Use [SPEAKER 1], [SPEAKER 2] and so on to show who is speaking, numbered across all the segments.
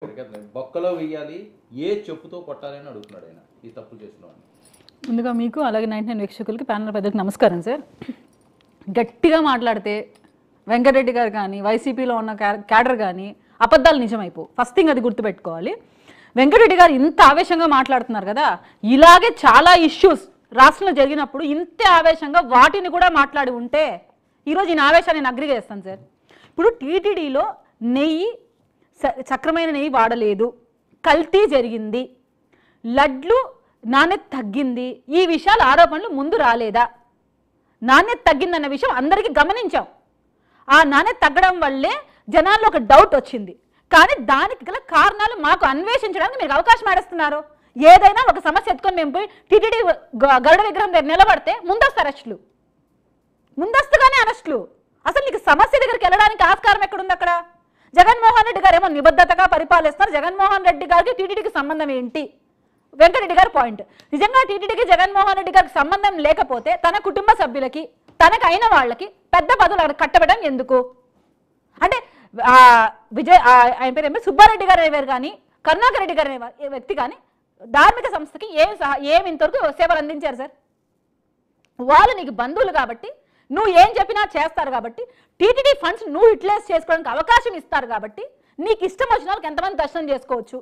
[SPEAKER 1] బొక్కలో వెయ్యాలి ఏ చెప్పుతో కొట్టాలి అని అడుగుతున్నాడు ఆయన ఈ తప్పు చేస్తున్నాడు.
[SPEAKER 2] ముందుగా మీకు అలాగే 99 వీక్షకులకి ప్యానల్ పెద్దలకు నమస్కారం సార్. గట్టిగా మాట్లాడితే వెంకటరెడ్డి గారు కానీ వైసీపీలో ఉన్న క్యాడర్ కానీ అబద్ధాలు నిజమైపో. ఫస్ట్ థింగ్ అది గుర్తుపెట్టుకోవాలి. వెంకటరెడ్డి గారు ఇంత ఆవేశంగా మాట్లాడుతున్నారు కదా, ఇలాగే చాలా ఇష్యూస్ రాష్ట్రంలో జరిగినప్పుడు ఇంతే ఆవేశంగా వాటిని కూడా మాట్లాడి ఉంటే ఈరోజు ఈయన ఆవేశాన్ని నేను అగ్రి చేస్తాను సార్. ఇప్పుడు టీటీడీలో నెయ్యి సక్రమైన నెయ్యి వాడలేదు, కల్తీ జరిగింది, లడ్లు నాణ్యత తగ్గింది, ఈ విషయాల ఆరోపణలు ముందు రాలేదా? నాణ్యత తగ్గిందన్న విషయం అందరికీ గమనించాం. ఆ నాణ్యత తగ్గడం వల్లే జనాల్లో ఒక డౌట్ వచ్చింది. కానీ దానికి గల కారణాలు మాకు అన్వేషించడానికి మీరు అవకాశం ఆడిస్తున్నారు. ఏదైనా ఒక సమస్య ఎత్తుకొని మేము పోయి టీటీడీ గరుడ విగ్రహం దగ్గర నిలబడితే ముందస్తు అరెస్టులు, ముందస్తుగానే అరెస్టులు. అసలు నీకు సమస్య దగ్గరికి వెళ్ళడానికి ఆస్కారం ఎక్కడుంది? అక్కడ జగన్మోహన్ రెడ్డి గారు ఏమో నిబద్ధతగా పరిపాలిస్తారు. జగన్మోహన్ రెడ్డి గారికి టీటీడీకి సంబంధం ఏంటి? వెంకటరెడ్డి గారి పాయింట్. నిజంగా టీటీడీకి జగన్మోహన్ రెడ్డి గారికి సంబంధం లేకపోతే తన కుటుంబ సభ్యులకి తనకు అయిన వాళ్ళకి పెద్ద పదవులు కట్టబెట్టడం ఎందుకు? అంటే ఆయన పేరు ఏమి సుబ్బారెడ్డి గారు అనేవారు కానీ కరుణాకర్ రెడ్డి గారు అనే వ్యక్తి కానీ ధార్మిక సంస్థకి ఏమి ఇంతవరకు సేవలు అందించారు సార్? వాళ్ళు నీకు బంధువులు కాబట్టి నువ్వు ఏం చెప్పినా చేస్తారు కాబట్టి, టీటీడీ ఫండ్స్ నువ్వు యూటిలైజ్ చేసుకోవడానికి అవకాశం ఇస్తారు కాబట్టి నీకు ఇష్టం వచ్చిన వాళ్ళకి ఎంతమంది దర్శనం చేసుకోవచ్చు,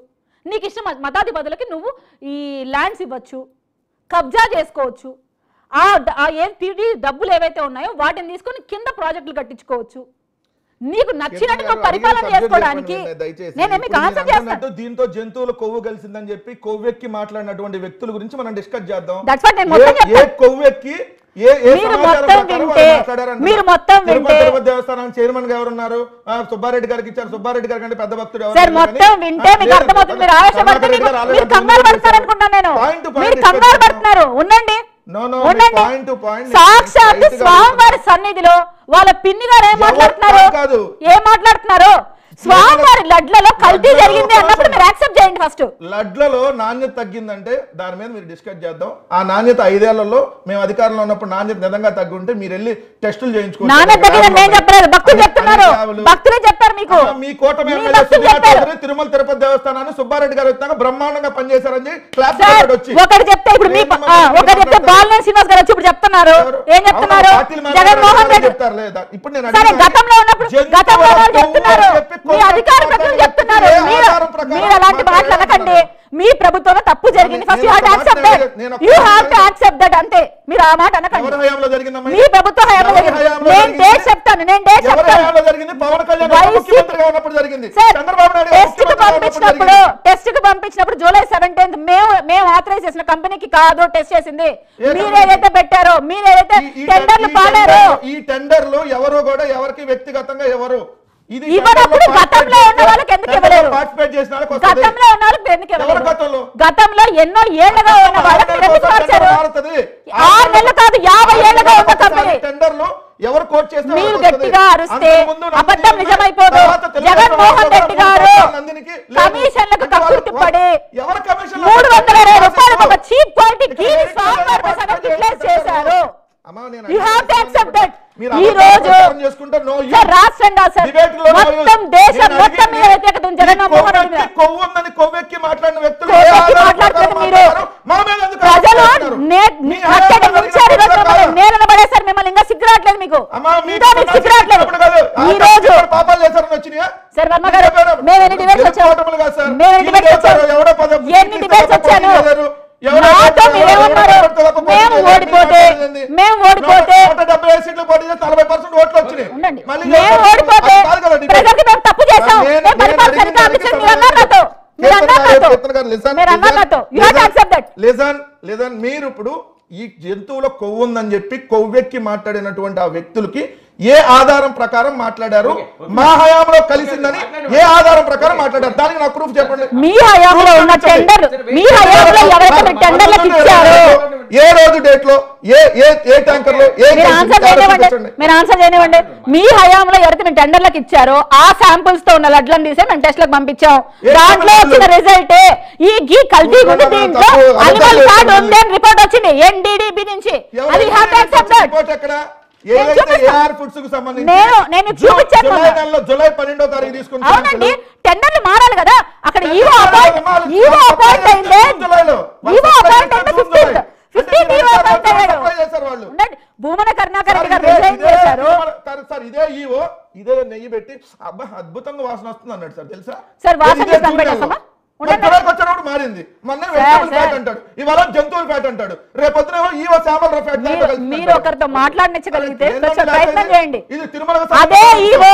[SPEAKER 2] నీకు ఇష్టం మతాధిపతులకి నువ్వు ఈ ల్యాండ్స్ ఇవ్వచ్చు, కబ్జా చేసుకోవచ్చు, ఏం టీటీడీ డబ్బులు ఏవైతే ఉన్నాయో వాటిని తీసుకొని కింద ప్రాజెక్టులు కట్టించుకోవచ్చు. నీకు నచ్చినట్టు నువ్వు పరిపాలన చేసుకోవడానికి
[SPEAKER 3] దీంతో జంతువుల కొవ్వు కలిసిందని చెప్పి కొవ్వెక్కి మాట్లాడినటువంటి వ్యక్తుల గురించి మనం డిస్కస్ చేద్దాం. కొవ్వెక్కి దేవస్థానం చైర్మన్ గా ఎవరున్నారు? సుబ్బారెడ్డి గారికి ఇచ్చారు. సుబ్బారెడ్డి గారి కంటే పెద్ద భక్తుడు
[SPEAKER 2] సాక్షాత్ స్వామివారి సన్నిధిలో వాళ్ళ పిన్ని గారు ఏం మాట్లాడుతున్నారు? స్వామివారి లడ్లలో కల్తీ జరిగింది అన్నప్పుడు మీరు యాక్సెప్ట్ చేయండి. ఫస్ట్
[SPEAKER 3] లడ్లలో నాణ్యత తగ్గిందంటే దాని మీద మీరు డిస్కస్ చేద్దాం. ఆ నాణ్యత 5 ఏళ్లలో మేము అధికారంలో ఉన్నప్పుడు నాణ్యత నిజంగా తగ్గి ఉంటే మీరు వెళ్ళి టెస్టులు చేయించుకోండి.
[SPEAKER 2] నాణ్యత తగ్గిందని నేను చెప్పలేదు, భక్తులు చెప్తున్నారు. భక్తులే చెప్పారు మీకు.
[SPEAKER 3] మీ కూటమి తిరుమల తిరుపతి దేవస్థానాన్ని సుబ్బారెడ్డి గారు వచ్చాక బ్రహ్మాండంగా పనిచేశారని క్లాస్ వచ్చి
[SPEAKER 2] ఒకటి చెప్తే ఇప్పుడు ఒకటి చెప్తే బాలినేని శ్రీనివాస్ గారు వచ్చి ఇప్పుడు చెప్తున్నారు. ఏం చెప్తున్నారు? జగన్మోహన్ రెడ్డి చెప్తారు లేదా? ఇప్పుడు నేను గతంలో ఉన్నప్పుడు చెప్తున్నారు, మీ అధికార ప్రతినిధులు చెప్తున్నారు. మీరు అలాంటి మాటలు అనకండి. మీ ప్రభుత్వంలో తప్పు జరిగింది. First you have to accept that. You have to accept that. అంతే. మీరు ఆ మాట అనకండి. మీ ప్రభుత్వ హయాంలో జరిగింది. నేను డేట్ చెప్తాను.
[SPEAKER 3] పవన్ కళ్యాణ్ ముఖ్యమంత్రిగా ఉన్నప్పుడు జరిగింది. చంద్రబాబు నాయుడు
[SPEAKER 2] టెస్ట్ కు పంపించినప్పుడు జూలై 17th మేము ఆథరైజ్ చేసిన కంపెనీకి కాదు టెస్ట్ చేసింది. మీరేదైతే పెట్టారో, మీరేదైతే టెండర్లు పాడారో,
[SPEAKER 3] ఈ టెండర్లు ఎవరు కూడా ఎవరికి వ్యక్తిగతంగా ఎవరు
[SPEAKER 2] గతంలో ఉన్న వాళ్ళకి ఎందుకు ఇవ్వలేరు? గతంలో ఉన్న వాళ్ళకి ఎందుకు ఇవ్వలేరు? గతంలో ఎన్నో ఏళ్లుగా ఉన్న వాళ్ళకి 6 నెలలు కాదు 50 ఏళ్లుగా ఉన్న కంపెనీ
[SPEAKER 3] టెండర్లు ఎవరు కోట్ చేస్తే
[SPEAKER 2] మీరు గట్టిగా అరిస్తే అబద్ధం నిజమైపోదు. జగన్మోహన్ రెడ్డి గారు కమిషన్లకు కక్కుర్తి పడి 320 రూపాయలకు ఒక చీప్ క్వాలిటీ గీని స్వామివారి ప్రసాదం రిప్లేస్ చేశారు. You have to accept that. ఈ రోజు రాష్ట్రంగా సార్ మొత్తం దేశం మొత్తం మీద వ్యతిరేకత ఉంది జగన్మోహన్ రెడ్డి మీద.
[SPEAKER 3] కొవ్వుందని కొవ్వెక్కి మాట్లాడిన వ్యక్తులు
[SPEAKER 2] ప్రజలు నేలన పడేసారు మిమ్మల్ని. ఇంకా సిగ్గురాట్లేదు మీకు. సిగ్గురాట్లేదు. ఈ రోజు సార్ వర్మ గారు మేము ఎన్ని డిబేట్స్ వచ్చాము? ఎన్ని డిబేట్స్ వచ్చాను? మేము ఓడిపోతే
[SPEAKER 3] 40% ఓట్లు వచ్చినాయి.
[SPEAKER 2] మేము ఓడిపోతే ప్రజలకి మేము తప్పు చేసాం.
[SPEAKER 3] మీరు ఇప్పుడు ఈ జంతువుల కొవ్వు ఉందని చెప్పి కొవ్వెక్కి మాట్లాడినటువంటి ఆ వ్యక్తులకి ఏ ఆధారం ప్రకారం మాట్లాడారు? మా హయాంలో కలిసిందని ఏ ఆధారం ప్రకారం మాట్లాడారు? దానికి నాకు ప్రూఫ్ చెప్పండి.
[SPEAKER 2] మీ హయాంలో ఉన్న టెండర్, మీ హయాంలో ఎవరైతే టెండర్లకు ఇచ్చారో
[SPEAKER 3] ఏ రోజు డేట్ లో ఏ ట్యాంకర్ లో
[SPEAKER 2] మీరు ఆన్సర్ చేయనివ్వండి. మీ హయాంలో ఎవరైతే టెండర్లకు ఇచ్చారో ఆ శాంపుల్స్ తో ఉన్న లడ్లను తీసే మేము టెస్ట్ లకు పంపించాం. దాంట్లో వచ్చిన రిజల్ట్ ఈ కల్తీ ఉంది. దీంట్లో అనిమల్ కార్డ్ ఉంది అని రిపోర్ట్ వచ్చింది NDDB నుంచి. అది హ్యావ్ టు యాక్సెప్ట్ దట్.
[SPEAKER 3] ఏదైతే ఏఆర్ ఫుడ్స్ కు సంబంధించి
[SPEAKER 2] నేను చూపించాను
[SPEAKER 3] జూలై నెలలో జూలై 12వ తారీఖు తీసుకున్న
[SPEAKER 2] అవునండి టెండర్లు మారాలి కదా అక్కడ ఈవో అపాయింట్ అయిందే ఈవో అపాయింట్ అయితే 15th ఈవో అపాయింట్ అయ్యాడు భూమన కరుణాకర్ రెడ్డి గారు రిజైన్ చేశారు
[SPEAKER 3] సార్ ఇదే ఈవో ఇదే నెయ్యి పెట్టి అబ్బా అద్భుతంగా వాసన వస్తుంది అన్నాడు సార్ తెలుసా
[SPEAKER 2] సార్ వాసన కనిపెట్టేస్తామా
[SPEAKER 3] వచ్చినప్పుడు మారింది మొన్న వెజిటబుల్ ఫ్యాట్ అంటాడు ఇవాళ జంతువుల ఫ్యాట్ అంటాడు రేపొద్దున ఈవో శామల ఫ్యాట్
[SPEAKER 2] మీరు ఒకరితో మాట్లాడించగలిగితే ప్రయత్నం చేయండి
[SPEAKER 3] ఇది తిరుమల
[SPEAKER 2] అదే ఈవో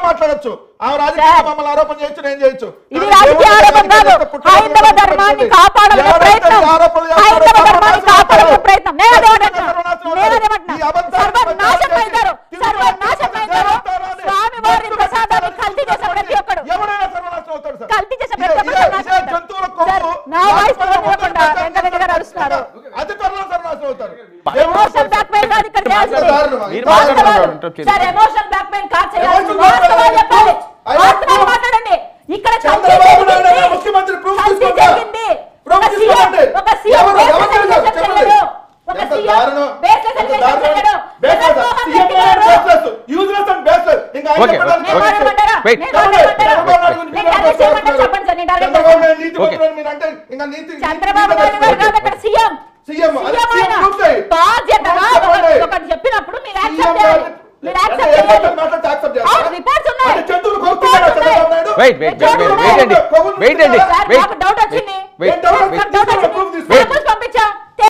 [SPEAKER 3] మాట్లాడొచ్చు ఆ రాజకీయ మమ్మల్ని ఆరోపణ చేయొచ్చు నేను చేయొచ్చు
[SPEAKER 2] ఇది రాజకీయ ఆరోపణ కాదు హైందవ ధర్మాన్ని కాపాడాలనే ప్రయత్నం హైందవ ధర్మాన్ని కాపాడాలనే ప్రయత్నం నేను సర్వనాశం అయినారు స్వామి వారి ప్రసాదాన్ని కల్తీ చేసే ప్రతి ఒక్కడు
[SPEAKER 3] ఎవరైనా సర్వనాశనం అవుతాడు సార్
[SPEAKER 2] కల్తీ చేసే ప్రతి ఒక్కడు
[SPEAKER 3] జంతువుల కొవ్వు
[SPEAKER 2] నా వాయిస్ వినకుండా వెంకటరెడ్డి గారు అరుస్తున్నారు
[SPEAKER 3] అతి త్వరలో సర్వనాశనం అవుతారు
[SPEAKER 2] ఎమోషన్ బ్లాక్మెయిల్ కాదు ఇక్కడ చేయాల్సింది సార్ ఎమోషన్ బ్లాక్మెయిల్ కాదు చేయాల్సింది వాస్తవాలు చెప్పాలి వాస్తవాలు మాట్లాడండి ఇక్కడ
[SPEAKER 3] చంద్రబాబు నాయుడు ముఖ్యమంత్రి ప్రూఫ్
[SPEAKER 2] జరిగింది ఒక సీఎం ఒక CM baseless elevation
[SPEAKER 3] useless and baseless ఇంకా
[SPEAKER 2] చంద్రబాబు నాయుడు గారు కాదు అక్కడ సీఎం బాధ్యతగా ఒకటి చెప్పినప్పుడు మీరు యాక్సెప్ట్ చేయాలి మీరు యాక్సెప్ట్ చేయాలి రిపోర్ట్స్ ఉన్నాయి డౌట్ వచ్చింది